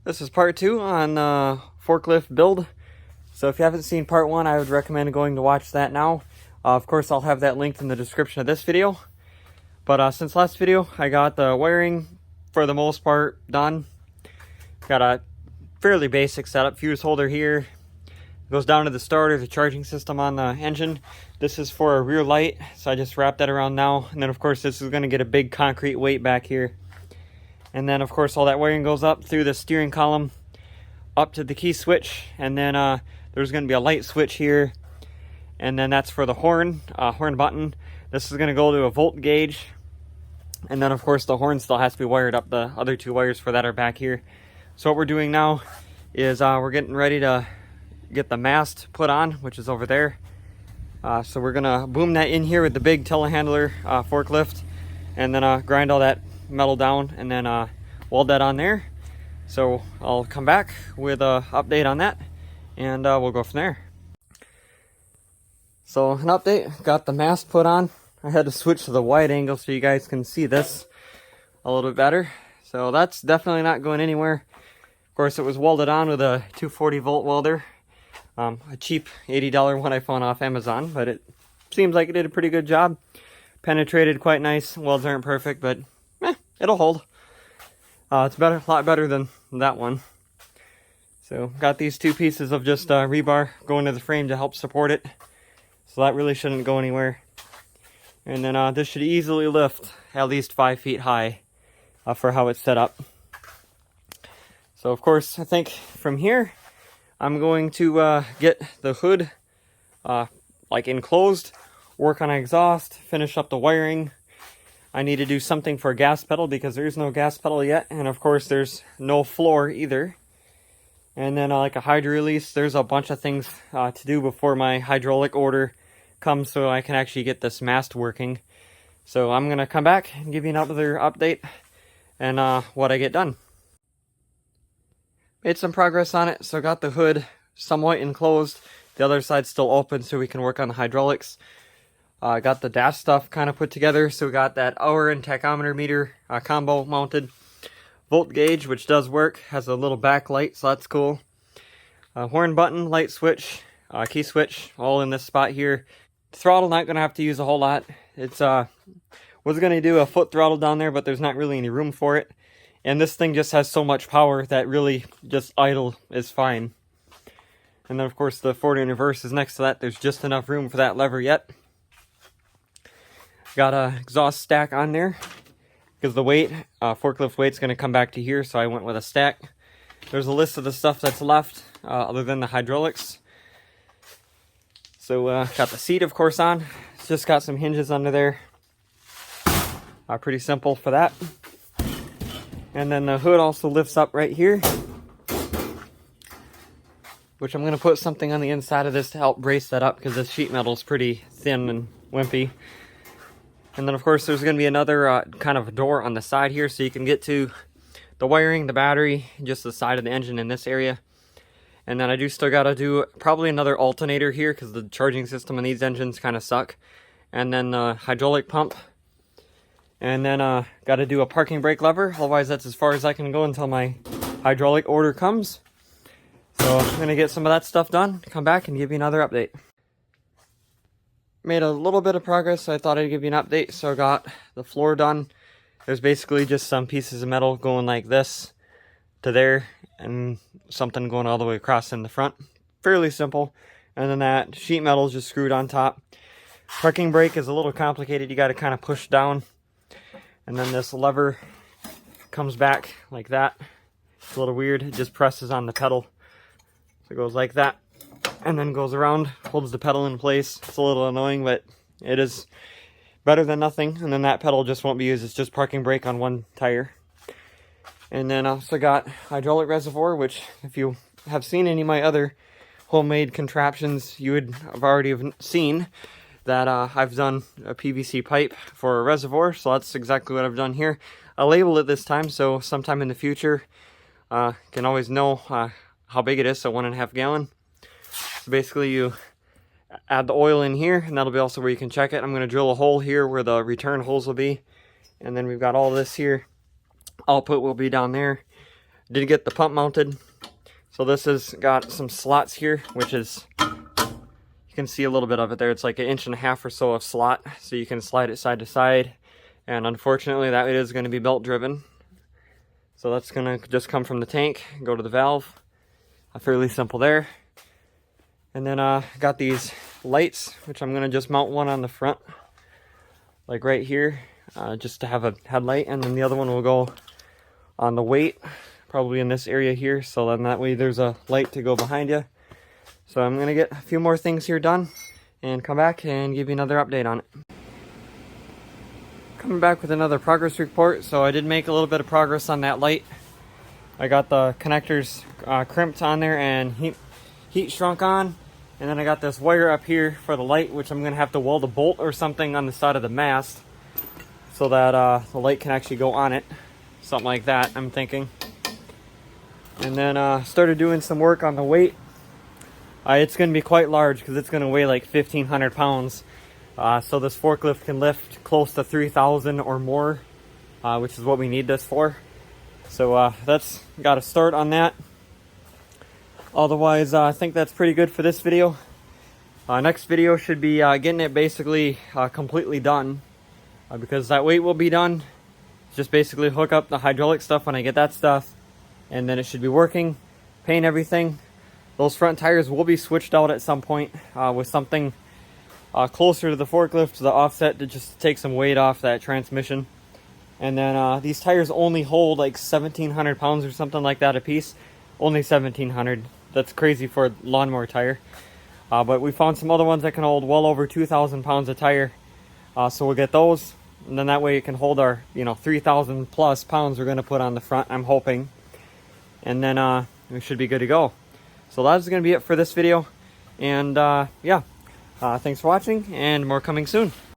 This is part 2 on forklift build. So if you haven't seen part 1, I would recommend going to watch that now. Of course, I'll have that linked in the description of this video. But since last video, I got the wiring for the most part done. Got a fairly basic setup. Fuse holder here. Goes down to the starter, the charging system on the engine. This is for a rear light, so I just wrapped that around now. And then of course this is going to get a big concrete weight back here. And then of course all that wiring goes up through the steering column up to the key switch, and then there's going to be a light switch here, and then that's for the horn button. This is going to go to a volt gauge, and then of course the horn still has to be wired up. The other two wires for that are back here. So what we're doing now is we're getting ready to get the mast put on, which is over there. So we're gonna boom that in here with the big telehandler forklift, and then grind all that metal down, and then weld that on there. So I'll come back with an update on that, and we'll go from there. So an update, got the mast put on. I had to switch to the wide angle so you guys can see this a little bit better. So that's definitely not going anywhere. Of course, it was welded on with a 240 volt welder. A cheap $80 one I found off Amazon, but it seems like it did a pretty good job. Penetrated quite nice. Welds aren't perfect, but it'll hold. It's a lot better than that one. So got these two pieces of just rebar going to the frame to help support it. So that really shouldn't go anywhere. And then this should easily lift at least 5 feet high for how it's set up. So of course, I think from here, I'm going to get the hood like enclosed, work on exhaust, finish up the wiring. I need to do something for a gas pedal because there is no gas pedal yet, and of course there's no floor either. And then like a hydro release, there's a bunch of things to do before my hydraulic order comes so I can actually get this mast working. So I'm gonna come back and give you another update and what I get done. Made some progress on it, so got the hood somewhat enclosed. The other side's still open so we can work on the hydraulics. Got the dash stuff kind of put together, so we got that hour and tachometer meter combo mounted. Volt gauge, which does work, has a little backlight, so that's cool. Horn button, light switch, key switch, all in this spot here. Throttle, not going to have to use a whole lot. It's was going to do a foot throttle down there, but there's not really any room for it. And this thing just has so much power that really just idle is fine. And then of course the forward and reverse is next to that. There's just enough room for that lever yet. Got a exhaust stack on there because the weight, forklift weight's going to come back to here, so I went with a stack. There's a list of the stuff that's left other than the hydraulics. So got the seat of course on. It's just got some hinges under there. Pretty simple for that. And then the hood also lifts up right here, which I'm going to put something on the inside of this to help brace that up because this sheet metal is pretty thin and wimpy. And then of course there's going to be another kind of door on the side here so you can get to the wiring, the battery, just the side of the engine in this area. And then I do still got to do probably another alternator here because the charging system on these engines kind of suck. And then the hydraulic pump. And then got to do a parking brake lever, otherwise that's as far as I can go until my hydraulic order comes. So I'm going to get some of that stuff done, come back and give you another update. Made a little bit of progress, so I thought I'd give you an update. So I got the floor done. There's basically just some pieces of metal going like this to there, and something going all the way across in the front. Fairly simple. And then that sheet metal is just screwed on top. Parking brake is a little complicated, you got to kind of push down. And then this lever comes back like that. It's a little weird. It just presses on the pedal. So it goes like that. And then goes around, holds the pedal in place. It's a little annoying, but it is better than nothing. And then that pedal just won't be used. It's just parking brake on one tire. And then I also got hydraulic reservoir, which if you have seen any of my other homemade contraptions, you would have already seen that I've done a PVC pipe for a reservoir, so that's exactly what I've done here. I labeled it this time, so sometime in the future, can always know how big it is, so 1.5 gallon. So basically you add the oil in here, and that'll be also where you can check it. I'm going to drill a hole here where the return holes will be, and then we've got all this here. Output will be down there. Did get the pump mounted. So this has got some slots here, which is, you can see a little bit of it there. It's like 1.5 inches or so of slot, so you can slide it side to side. And unfortunately, that is going to be belt driven. So that's going to just come from the tank, go to the valve. Fairly simple there. And then got these lights, which I'm going to just mount one on the front, like right here, just to have a headlight. And then the other one will go on the weight, probably in this area here. So then that way there's a light to go behind you. So I'm going to get a few more things here done and come back and give you another update on it. Coming back with another progress report. So I did make a little bit of progress on that light. I got the connectors crimped on there and heat shrunk on. And then I got this wire up here for the light, which I'm going to have to weld a bolt or something on the side of the mast so that the light can actually go on it. Something like that, I'm thinking. And then started doing some work on the weight. It's going to be quite large because it's going to weigh like 1,500 pounds. So this forklift can lift close to 3,000 or more, which is what we need this for. So that's got to start on that. Otherwise, I think that's pretty good for this video. Next video should be getting it basically completely done, because that weight will be done. Just basically hook up the hydraulic stuff when I get that stuff, and then it should be working. Paint everything. Those front tires will be switched out at some point with something closer to the forklift, to the offset, to just take some weight off that transmission. And then these tires only hold like 1,700 pounds or something like that a piece. Only 1,700. That's crazy for a lawnmower tire. But we found some other ones that can hold well over 2,000 pounds of tire. So we'll get those. And then that way it can hold our, 3,000 plus pounds we're going to put on the front, I'm hoping. And then we should be good to go. So that's going to be it for this video. And yeah, thanks for watching, and more coming soon.